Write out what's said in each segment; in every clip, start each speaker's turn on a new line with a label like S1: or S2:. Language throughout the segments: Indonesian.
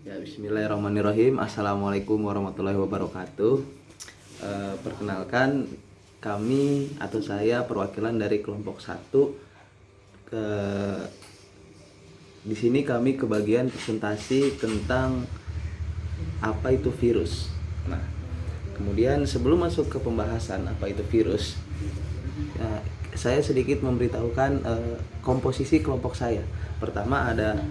S1: Ya, bismillahirrahmanirrahim. Assalamualaikum warahmatullahi wabarakatuh. Perkenalkan, kami atau saya perwakilan dari kelompok 1. Ke di sini kami kebagian presentasi tentang apa itu virus. Nah, kemudian sebelum masuk ke pembahasan apa itu virus, saya sedikit memberitahukan komposisi kelompok saya. Pertama ada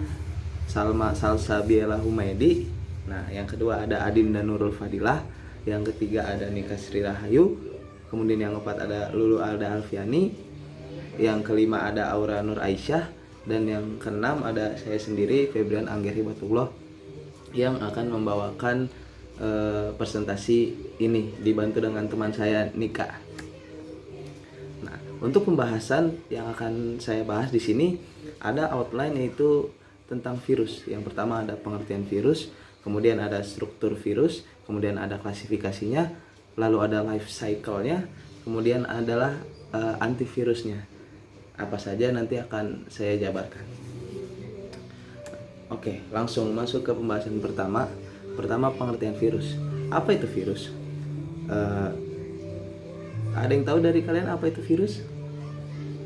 S1: Salma Salsabiela Humaydi. Nah, yang kedua ada Adinda Nurul Fadilah. Yang ketiga ada Nika Sri Rahayu. Kemudian yang keempat ada Lulu Alda Alfiani. Yang kelima ada Aura Nur Aisyah. Dan yang keenam ada saya sendiri, Febrian Angger Hibatullah, yang akan membawakan presentasi ini dibantu dengan teman saya Nika. Nah, untuk pembahasan yang akan saya bahas di sini ada outline, yaitu tentang virus. Yang pertama ada pengertian virus, kemudian ada struktur virus, kemudian ada klasifikasinya, lalu ada life cycle-nya, kemudian adalah antivirusnya. Apa saja nanti akan saya jabarkan. Oke, langsung masuk ke pembahasan pertama. Pertama, pengertian virus. Apa itu virus? Ada yang tahu dari kalian apa itu virus?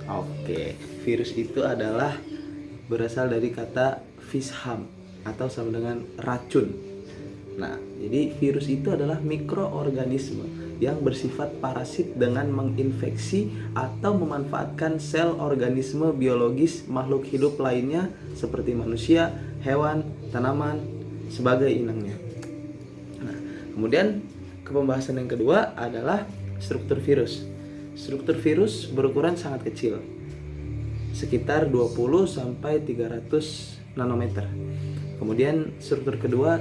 S1: Oke, virus itu adalah berasal dari kata visham atau sama dengan racun. Nah, jadi virus itu adalah mikroorganisme yang bersifat parasit dengan menginfeksi atau memanfaatkan sel organisme biologis makhluk hidup lainnya seperti manusia, hewan, tanaman sebagai inangnya. Nah, kemudian ke pembahasan yang kedua adalah struktur virus. Struktur virus berukuran sangat kecil, sekitar 20 sampai 300 nanometer. Kemudian struktur kedua,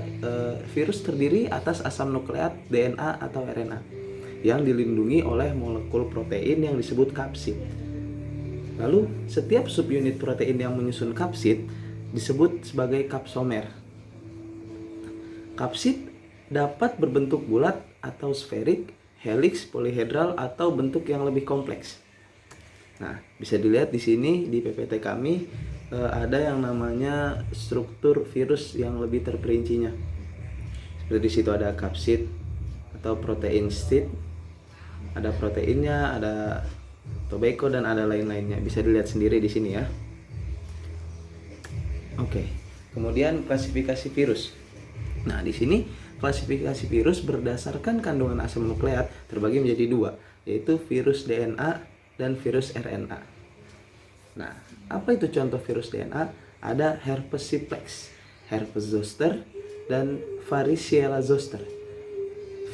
S1: virus terdiri atas asam nukleat DNA atau RNA yang dilindungi oleh molekul protein yang disebut kapsid. Lalu setiap subunit protein yang menyusun kapsid disebut sebagai kapsomer. Kapsid dapat berbentuk bulat atau sferik, heliks, polihedral, atau bentuk yang lebih kompleks. Nah, bisa dilihat di sini di PPT kami ada yang namanya struktur virus yang lebih terperincinya. Seperti di situ ada kapsid atau protein sheet, ada proteinnya, ada tobacco, dan ada lain-lainnya. Bisa dilihat sendiri di sini ya. Oke. Kemudian klasifikasi virus. Nah, di sini klasifikasi virus berdasarkan kandungan asam nukleat terbagi menjadi 2, yaitu virus DNA dan virus RNA. Nah, apa itu contoh virus DNA? Ada herpes simplex, herpes zoster, dan varicella zoster.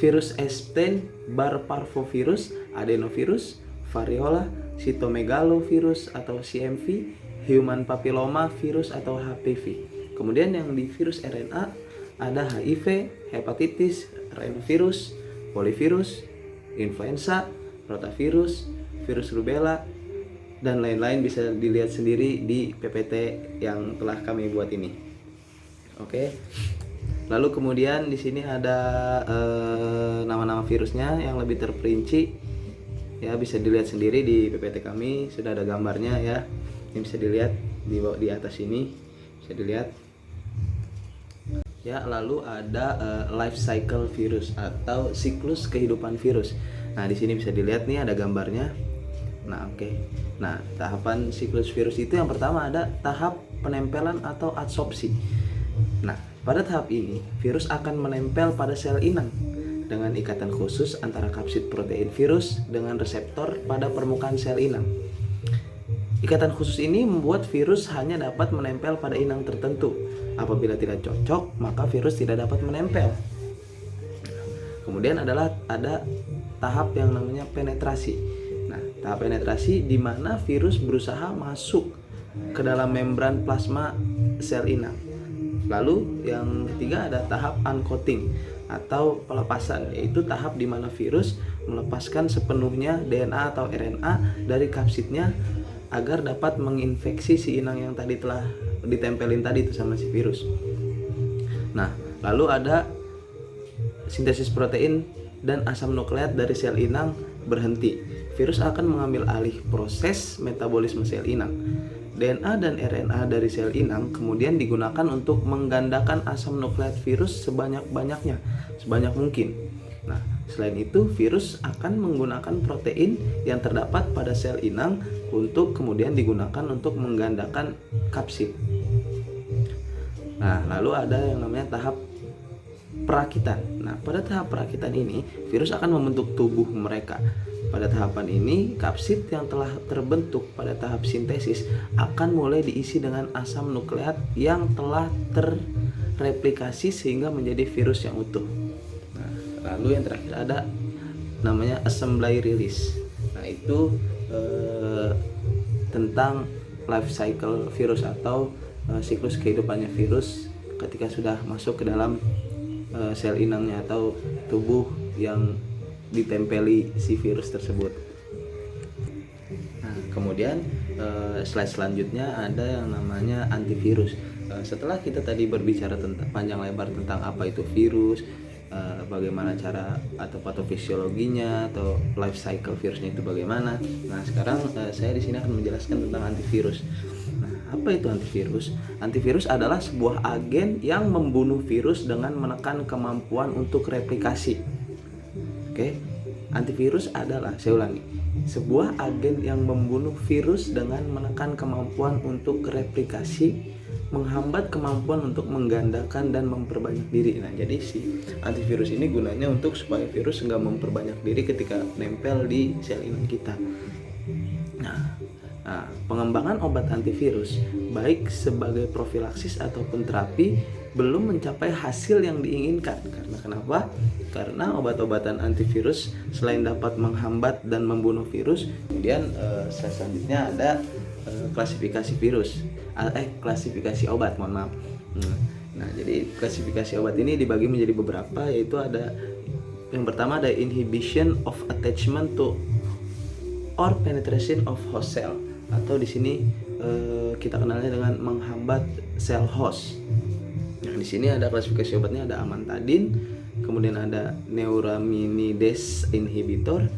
S1: Virus Epstein-Barr parvovirus, adenovirus, variola, cytomegalovirus atau CMV, human papilloma virus atau HPV. Kemudian yang di virus RNA ada HIV, hepatitis, rhinovirus, polivirus, influenza, rotavirus, virus rubella, dan lain-lain. Bisa dilihat sendiri di PPT yang telah kami buat ini. Oke. Lalu kemudian di sini ada nama-nama virusnya yang lebih terperinci. Ya, bisa dilihat sendiri di PPT kami, sudah ada gambarnya ya. Ini bisa dilihat di atas ini. Bisa dilihat. Ya, lalu ada life cycle virus atau siklus kehidupan virus. Nah, di sini bisa dilihat nih ada gambarnya. Nah, oke. Nah, tahapan siklus virus itu yang pertama ada tahap penempelan atau adsorpsi. Nah, pada tahap ini virus akan menempel pada sel inang dengan ikatan khusus antara kapsid protein virus dengan reseptor pada permukaan sel inang. Ikatan khusus ini membuat virus hanya dapat menempel pada inang tertentu. Apabila tidak cocok, maka virus tidak dapat menempel. Kemudian ada tahap yang namanya penetrasi. Nah, tahap penetrasi di mana virus berusaha masuk ke dalam membran plasma sel inang. Lalu yang ketiga ada tahap uncoating atau pelepasan, yaitu tahap di mana virus melepaskan sepenuhnya DNA atau RNA dari kapsidnya agar dapat menginfeksi si inang yang tadi telah ditempelin tadi itu sama si virus. Nah, lalu ada sintesis protein dan asam nukleat dari sel inang berhenti. Virus akan mengambil alih proses metabolisme sel inang. DNA dan RNA dari sel inang kemudian digunakan untuk menggandakan asam nukleat virus sebanyak-banyaknya, sebanyak mungkin. Nah, selain itu virus akan menggunakan protein yang terdapat pada sel inang untuk kemudian digunakan untuk menggandakan kapsid. Nah, lalu ada yang namanya tahap perakitan. Nah, pada tahap perakitan ini virus akan membentuk tubuh mereka. Pada tahapan ini, kapsid yang telah terbentuk pada tahap sintesis akan mulai diisi dengan asam nukleat yang telah terreplikasi sehingga menjadi virus yang utuh. Nah, lalu yang terakhir ada namanya assembly release. Nah, itu tentang life cycle virus atau siklus kehidupannya virus ketika sudah masuk ke dalam sel inangnya atau tubuh yang ditempeli si virus tersebut. Nah, kemudian slide selanjutnya ada yang namanya antivirus. Setelah kita tadi berbicara tentang panjang lebar tentang apa itu virus, bagaimana cara atau patofisiologinya atau life cycle virusnya itu bagaimana. Nah, sekarang saya di sini akan menjelaskan tentang antivirus. Nah, apa itu antivirus? Antivirus adalah sebuah agen yang membunuh virus dengan menekan kemampuan untuk replikasi. Oke, antivirus adalah, saya ulangi, sebuah agen yang membunuh virus dengan menekan kemampuan untuk replikasi, menghambat kemampuan untuk menggandakan dan memperbanyak diri. Nah, jadi si antivirus ini gunanya untuk supaya virus nggak memperbanyak diri ketika nempel di sel inang kita. Nah, pengembangan obat antivirus baik sebagai profilaksis ataupun terapi belum mencapai hasil yang diinginkan. Karena kenapa? Karena obat-obatan antivirus selain dapat menghambat dan membunuh virus, kemudian selanjutnya ada klasifikasi virus, klasifikasi obat, mohon maaf. Nah, jadi klasifikasi obat ini dibagi menjadi beberapa, yaitu ada yang pertama ada inhibition of attachment to or penetration of host cell, atau di sini kita kenalnya dengan menghambat sel host. Nah, di sini ada klasifikasi obatnya, ada amantadin, kemudian ada neuraminidase inhibitor,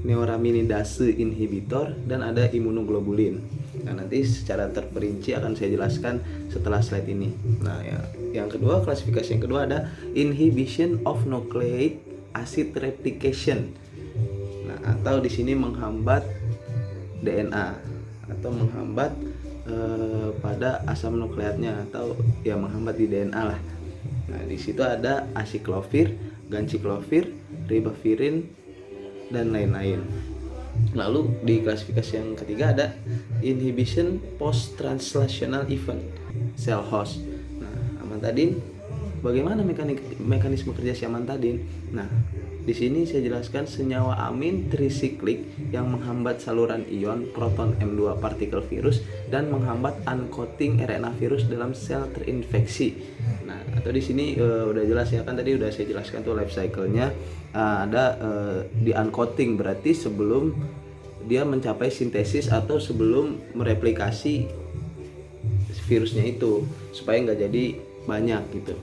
S1: neuraminidase inhibitor, dan ada imunoglobulin. Nah, nanti secara terperinci akan saya jelaskan setelah slide ini. Nah, yang kedua, klasifikasi yang kedua ada inhibition of nucleic acid replication. Nah, atau di sini menghambat DNA atau menghambat pada asam nukleatnya, atau ya menghambat di DNA lah. Nah, di situ ada asiklovir, ganciklovir, ribavirin, dan lain-lain. Lalu di klasifikasi yang ketiga ada inhibition post translational event cell host. Nah, amantadin, bagaimana mekanisme kerja si amantadin? Nah, di sini saya jelaskan senyawa amin trisiklik yang menghambat saluran ion proton M2 partikel virus dan menghambat uncoating RNA virus dalam sel terinfeksi. Nah, atau di sini udah jelas ya, kan tadi udah saya jelaskan tuh life cycle-nya. Ada di uncoating, berarti sebelum dia mencapai sintesis atau sebelum mereplikasi virusnya itu, supaya nggak jadi banyak gitu.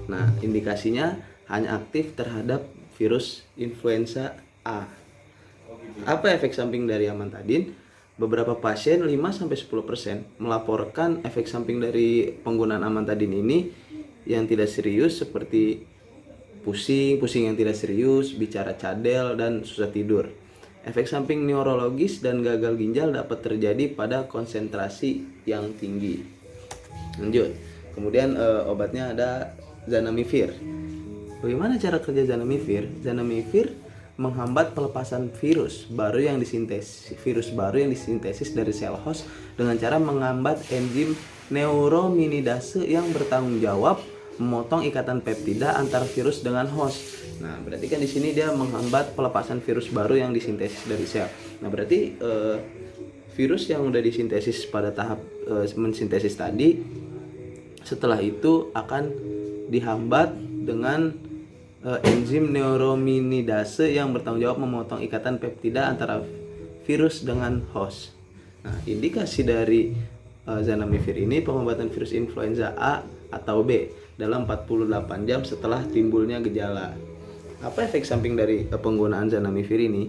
S1: Nah, indikasinya hanya aktif terhadap virus influenza A. Apa efek samping dari amantadin? Beberapa pasien 5-10% melaporkan efek samping dari penggunaan amantadin ini yang tidak serius, seperti pusing yang tidak serius, bicara cadel, dan susah tidur. Efek samping neurologis dan gagal ginjal dapat terjadi pada konsentrasi yang tinggi. Lanjut. Kemudian obatnya ada zanamivir. Bagaimana cara kerja zanamivir? Zanamivir menghambat pelepasan virus baru yang disintesis dari sel host dengan cara menghambat enzim neuraminidase yang bertanggung jawab memotong ikatan peptida antar virus dengan host. Nah, berarti kan di sini dia menghambat pelepasan virus baru yang disintesis dari sel. Nah, berarti virus yang udah disintesis pada tahap mensintesis tadi, setelah itu akan dihambat dengan enzim neuraminidase yang bertanggung jawab memotong ikatan peptida antara virus dengan host. Nah, indikasi dari zanamivir ini pengobatan virus influenza A atau B dalam 48 jam setelah timbulnya gejala. Apa efek samping dari penggunaan zanamivir ini?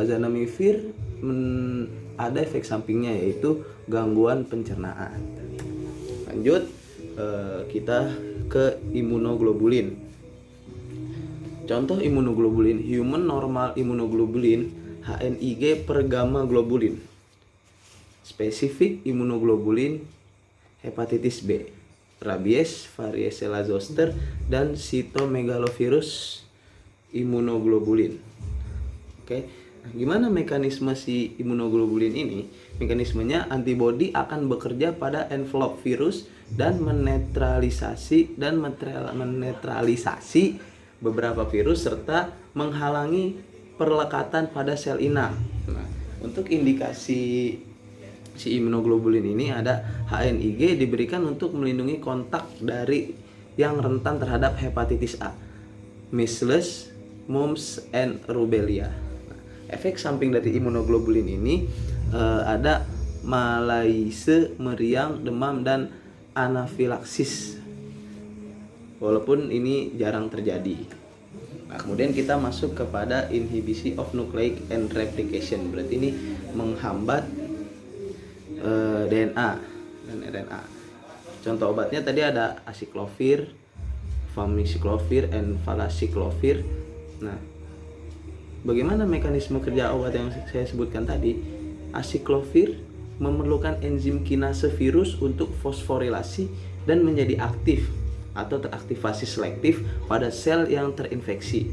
S1: Zanamivir ada efek sampingnya, yaitu gangguan pencernaan. Lanjut, kita ke imunoglobulin. Contoh imunoglobulin: human normal immunoglobulin, HNIG per gamma globulin. Spesifik imunoglobulin hepatitis B, rabies, varicella zoster, dan cytomegalovirus imunoglobulin. Oke. Nah, gimana mekanisme si imunoglobulin ini? Mekanismenya, antibodi akan bekerja pada envelope virus dan menetralisasi beberapa virus serta menghalangi perlekatan pada sel inang. Nah, untuk indikasi si imunoglobulin ini ada HNIG diberikan untuk melindungi kontak dari yang rentan terhadap hepatitis A, measles, mumps, and rubella. Nah, efek samping dari imunoglobulin ini ada malaise, meriang, demam, dan anafilaksis. Walaupun ini jarang terjadi. Nah, kemudian kita masuk kepada inhibisi of nucleic and replication. Berarti ini menghambat DNA dan RNA. Contoh obatnya tadi ada aciclovir, famciclovir, and valacyclovir. Nah, bagaimana mekanisme kerja obat yang saya sebutkan tadi? Aciclovir memerlukan enzim kinase virus untuk fosforilasi dan menjadi aktif atau teraktivasi selektif pada sel yang terinfeksi.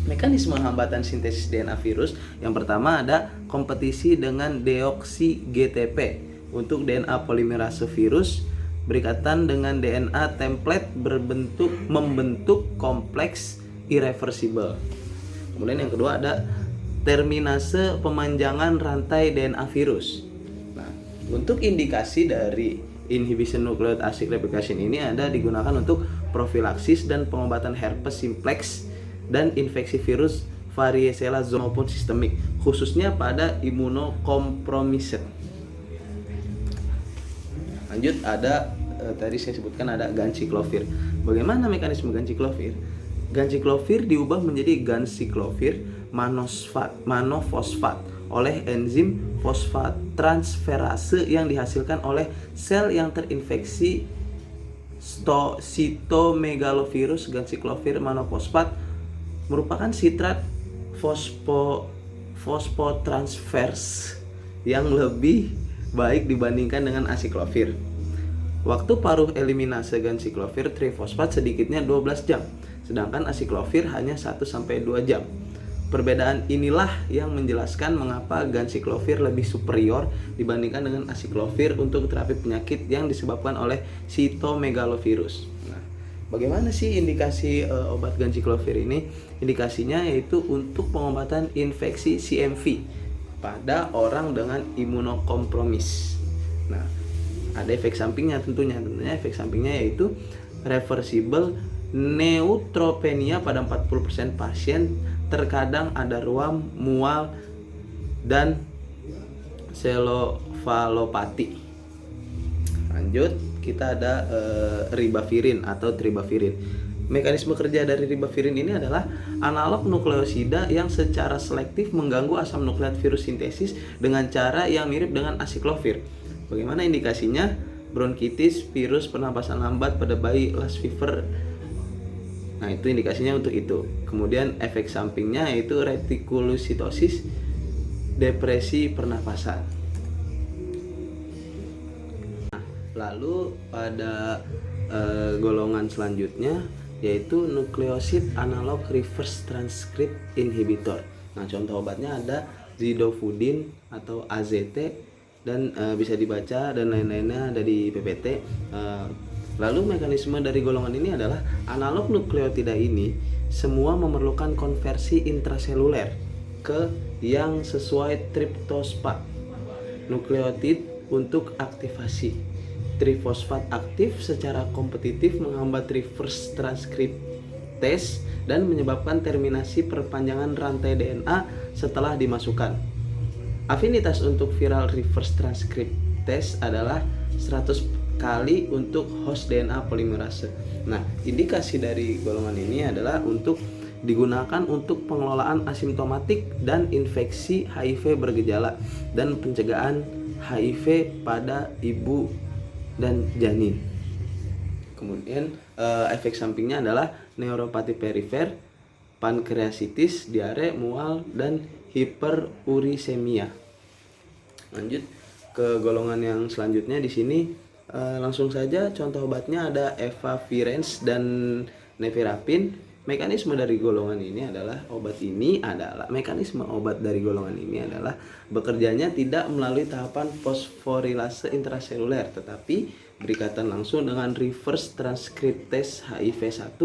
S1: Mekanisme hambatan sintesis DNA virus yang pertama ada kompetisi dengan deoksi GTP untuk DNA polimerase virus berikatan dengan DNA template membentuk kompleks irreversible. Kemudian yang kedua ada terminase pemanjangan rantai DNA virus. Nah, untuk indikasi dari inhibition nucleic acid replication ini ada digunakan untuk profilaksis dan pengobatan herpes simplex dan infeksi virus varicella zoster maupun sistemik, khususnya pada imunokompromised. Lanjut, ada tadi saya sebutkan ada ganciclovir. Bagaimana mekanisme ganciclovir? Ganciclovir diubah menjadi ganciclovir monofosfat oleh enzim fosfat transferase yang dihasilkan oleh sel yang terinfeksi cytomegalovirus. Ganciclovir monofosfat merupakan sitrat fosfotransferase yang lebih baik dibandingkan dengan aciclovir. Waktu paruh eliminase ganciclovir trifosfat sedikitnya 12 jam, sedangkan aciclovir hanya 1-2 jam. Perbedaan inilah yang menjelaskan mengapa ganciclovir lebih superior dibandingkan dengan aciclovir untuk terapi penyakit yang disebabkan oleh cytomegalovirus. Nah, bagaimana sih indikasi obat ganciclovir ini? Indikasinya yaitu untuk pengobatan infeksi CMV pada orang dengan imunokompromis. Nah, ada efek sampingnya tentunya efek sampingnya yaitu reversible neutropenia pada 40% pasien, terkadang ada ruam, mual, dan selofalopati. Lanjut, kita ada ribavirin atau tribavirin. Mekanisme kerja dari ribavirin ini adalah analog nukleosida yang secara selektif mengganggu asam nukleat virus sintesis dengan cara yang mirip dengan aciclovir. Bagaimana indikasinya? Bronkitis, virus pernapasan lambat pada bayi, Lassa fever. Nah, itu indikasinya untuk itu. Kemudian efek sampingnya yaitu retikulositosis, depresi pernapasan. Nah, lalu pada golongan selanjutnya yaitu nukleosid analog reverse transcript inhibitor. Nah, contoh obatnya ada zidofudin atau AZT dan bisa dibaca dan lain-lainnya ada di PPT. Lalu mekanisme dari golongan ini adalah analog nukleotida ini semua memerlukan konversi intraseluler ke yang sesuai tryptospat nukleotid untuk aktivasi. Trifosfat aktif secara kompetitif menghambat reverse transcriptase dan menyebabkan terminasi perpanjangan rantai DNA setelah dimasukkan. Afinitas untuk viral reverse transcriptase adalah 100 kali untuk host DNA polimerase. Nah, indikasi dari golongan ini adalah untuk Digunakan untuk pengelolaan asimptomatik dan infeksi HIV bergejala dan pencegahan HIV pada ibu dan janin. Kemudian efek sampingnya adalah neuropati perifer, pankreasitis, diare, mual, dan hiperurisemia. Lanjut ke golongan yang selanjutnya di sini. Langsung saja contoh obatnya ada efavirenz dan nevirapin. Mekanisme dari golongan ini adalah mekanisme obat dari golongan ini adalah bekerjanya tidak melalui tahapan fosforilase intraseluler, tetapi berikatan langsung dengan reverse transkriptase HIV1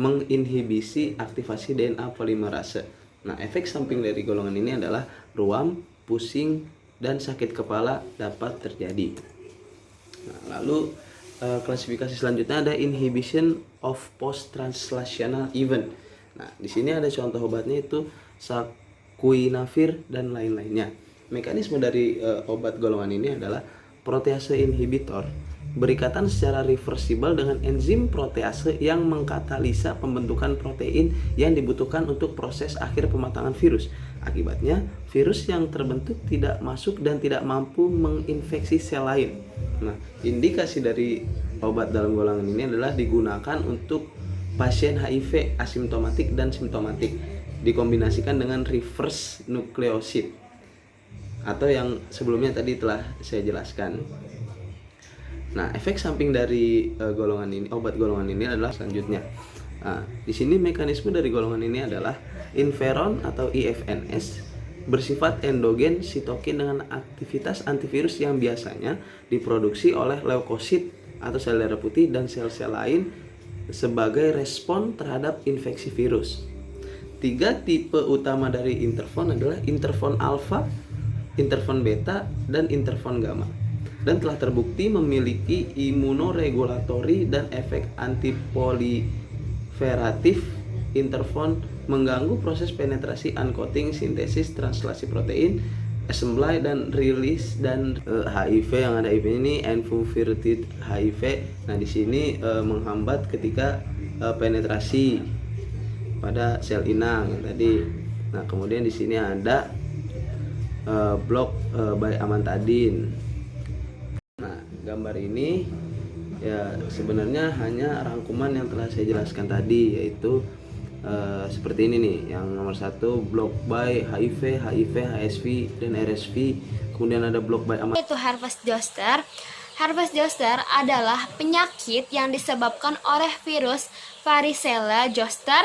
S1: menginhibisi aktivasi DNA polimerase. Nah, efek samping dari golongan ini adalah ruam, pusing, dan sakit kepala dapat terjadi. Nah, lalu klasifikasi selanjutnya ada inhibition of post-translational event. Nah, di sini ada contoh obatnya itu saquinavir dan lain-lainnya. Mekanisme dari obat golongan ini adalah protease inhibitor, berikatan secara reversibel dengan enzim protease yang mengkatalisa pembentukan protein yang dibutuhkan untuk proses akhir pematangan virus. Akibatnya, virus yang terbentuk tidak masuk dan tidak mampu menginfeksi sel lain. Nah, indikasi dari obat dalam golongan ini adalah digunakan untuk pasien HIV asimptomatik dan simptomatik, dikombinasikan dengan reverse nukleosid atau yang sebelumnya tadi telah saya jelaskan. Nah, efek samping dari obat golongan ini adalah selanjutnya. Nah, di sini mekanisme dari golongan ini adalah interferon atau IFNS bersifat endogen sitokin dengan aktivitas antivirus yang biasanya diproduksi oleh leukosit atau sel darah putih dan sel-sel lain sebagai respon terhadap infeksi virus. 3 tipe utama dari interferon adalah interferon alfa, interferon beta, dan interferon gamma, dan telah terbukti memiliki imunoregulatori dan efek antiproliferatif. Interferon mengganggu proses penetrasi, uncoating, sintesis, translasi protein, assembly, dan rilis dan HIV yang ada HIV ini enfuvirtide HIV. Nah, di sini menghambat ketika penetrasi pada sel inang yang tadi. Nah, kemudian di sini ada blok by amantadin. Nah, gambar ini ya sebenarnya hanya rangkuman yang telah saya jelaskan tadi, yaitu seperti ini nih. Yang nomor 1 blok by HIV, HSV, dan RSV. Kemudian ada blok by amantadin.
S2: Itu Herpes zoster. Herpes zoster adalah penyakit yang disebabkan oleh virus varicella zoster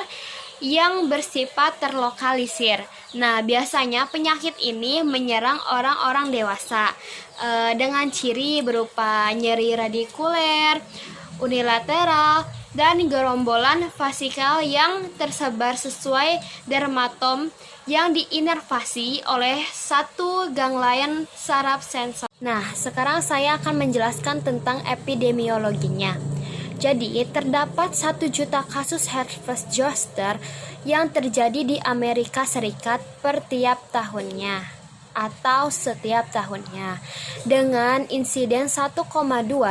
S2: yang bersifat terlokalisir. Nah, biasanya penyakit ini menyerang orang-orang dewasa dengan ciri berupa nyeri radikuler, unilateral, dan gerombolan vasikal yang tersebar sesuai dermatom yang diinervasi oleh satu ganglion saraf sensor. Nah, sekarang saya akan menjelaskan tentang epidemiologinya. Jadi, terdapat 1 juta kasus herpes zoster yang terjadi di Amerika Serikat per tiap tahunnya atau setiap tahunnya, dengan insiden 1,2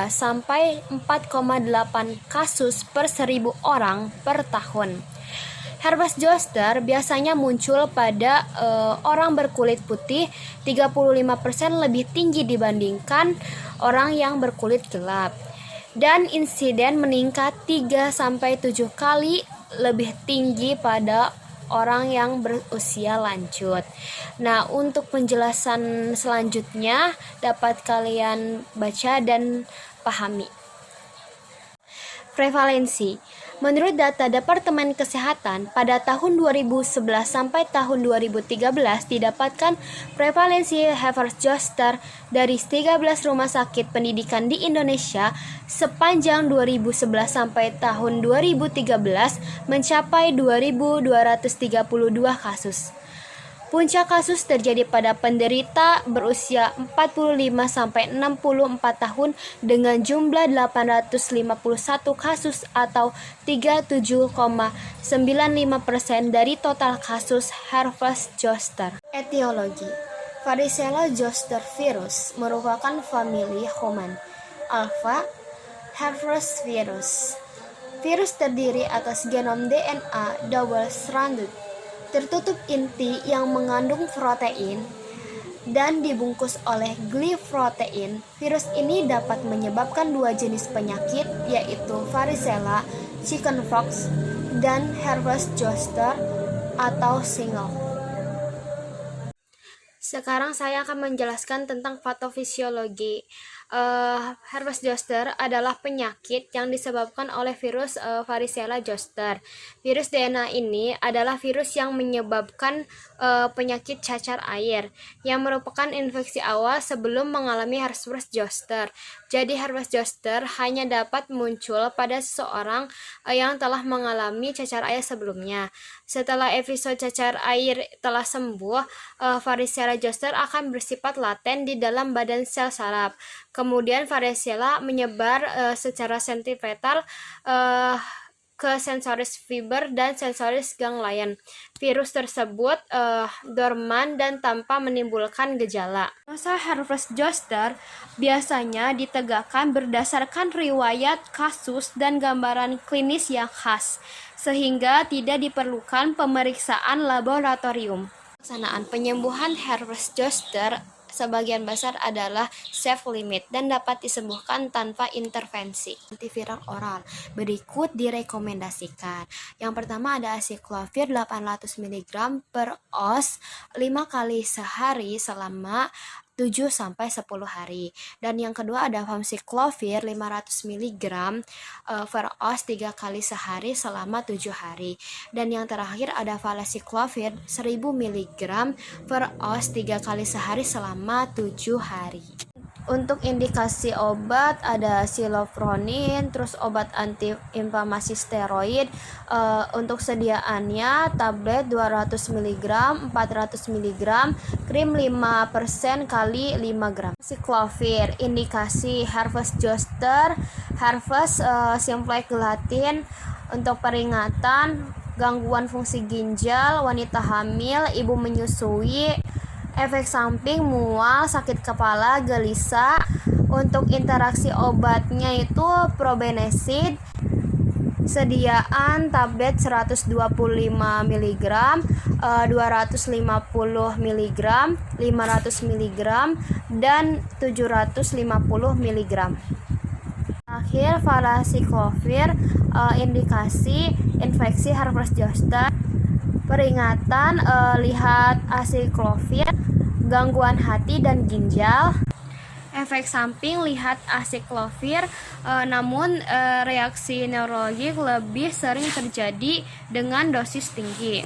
S2: sampai 4,8 kasus per 1000 orang per tahun. Herpes zoster biasanya muncul pada orang berkulit putih 35% lebih tinggi dibandingkan orang yang berkulit gelap. Dan insiden meningkat 3-7 kali lebih tinggi pada orang yang berusia lanjut. Nah, untuk penjelasan selanjutnya dapat kalian baca dan pahami. Prevalensi. Menurut data Departemen Kesehatan, pada tahun 2011 sampai tahun 2013 didapatkan prevalensi herpes zoster dari 13 rumah sakit pendidikan di Indonesia sepanjang 2011 sampai tahun 2013 mencapai 2.232 kasus. Puncak kasus terjadi pada penderita berusia 45-64 tahun dengan jumlah 851 kasus atau 37,95% dari total kasus herpes zoster. Etiologi. Varicella zoster virus merupakan famili Human alpha herpes virus. Virus terdiri atas genom DNA double-stranded, tertutup inti yang mengandung protein, dan dibungkus oleh gliprotein. Virus ini dapat menyebabkan dua jenis penyakit, yaitu varicella, chickenpox, dan herpes zoster atau shingles. Sekarang saya akan menjelaskan tentang patofisiologi. Herpes zoster adalah penyakit yang disebabkan oleh virus varicella zoster. Virus DNA ini adalah virus yang menyebabkan penyakit cacar air, yang merupakan infeksi awal sebelum mengalami herpes zoster. Jadi herpes zoster hanya dapat muncul pada seseorang yang telah mengalami cacar air sebelumnya. Setelah episode cacar air telah sembuh, varicella zoster akan bersifat laten di dalam badan sel saraf. Kemudian varicella menyebar secara sentripetal ke sensoris fiber dan sensoris ganglion. Virus tersebut dorman dan tanpa menimbulkan gejala. Diagnosa herpes zoster biasanya ditegakkan berdasarkan riwayat kasus dan gambaran klinis yang khas, sehingga tidak diperlukan pemeriksaan laboratorium. Pelaksanaan penyembuhan herpes zoster sebagian besar adalah self-limit dan dapat disembuhkan tanpa intervensi. Antiviral oral berikut direkomendasikan. Yang pertama ada acyclovir 800 mg per os 5 kali sehari selama 7-10 hari. Dan yang kedua ada famciclovir 500 mg per os 3 kali sehari selama 7 hari. Dan yang terakhir ada valacyclovir 1000 mg per os 3 kali sehari selama 7 hari. Untuk indikasi obat ada silofronin, terus obat antiinflamasi steroid. Untuk sediaannya tablet 200 mg, 400 mg, krim 5% kali 5 gram. Acyclovir indikasi herpes zoster, herpes simplex gelatin. Untuk peringatan gangguan fungsi ginjal, wanita hamil, ibu menyusui, efek samping mual, sakit kepala, gelisah. Untuk interaksi obatnya itu probenecid, sediaan tablet 125 mg, 250 mg, 500 mg, dan 750 mg. Akhir valacyclovir indikasi infeksi herpes zoster. Peringatan lihat acyclovir, gangguan hati dan ginjal. Efek samping lihat acyclovir, namun reaksi neurologik lebih sering terjadi dengan dosis tinggi.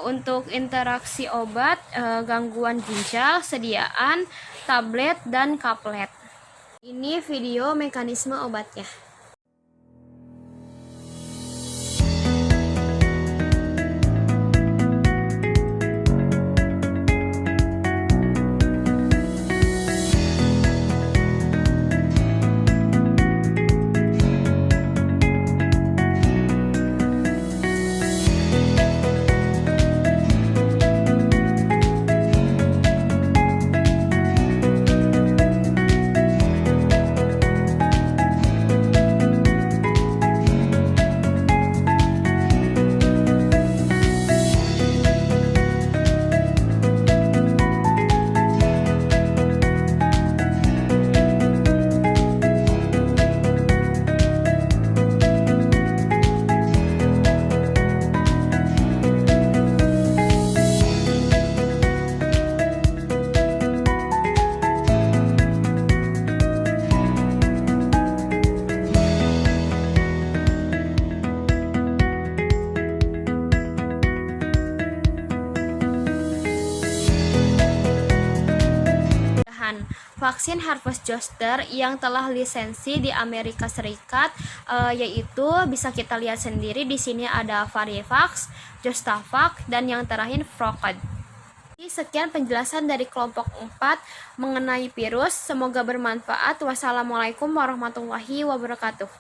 S2: Untuk interaksi obat, gangguan ginjal, sediaan tablet dan kaplet. Ini video mekanisme obatnya. Vaksin herpes zoster yang telah lisensi di Amerika Serikat yaitu bisa kita lihat sendiri di sini ada Varivax, Zostavax, dan yang terakhir Frocod. Sekian penjelasan dari kelompok 4 mengenai virus. Semoga bermanfaat. Wassalamualaikum warahmatullahi wabarakatuh.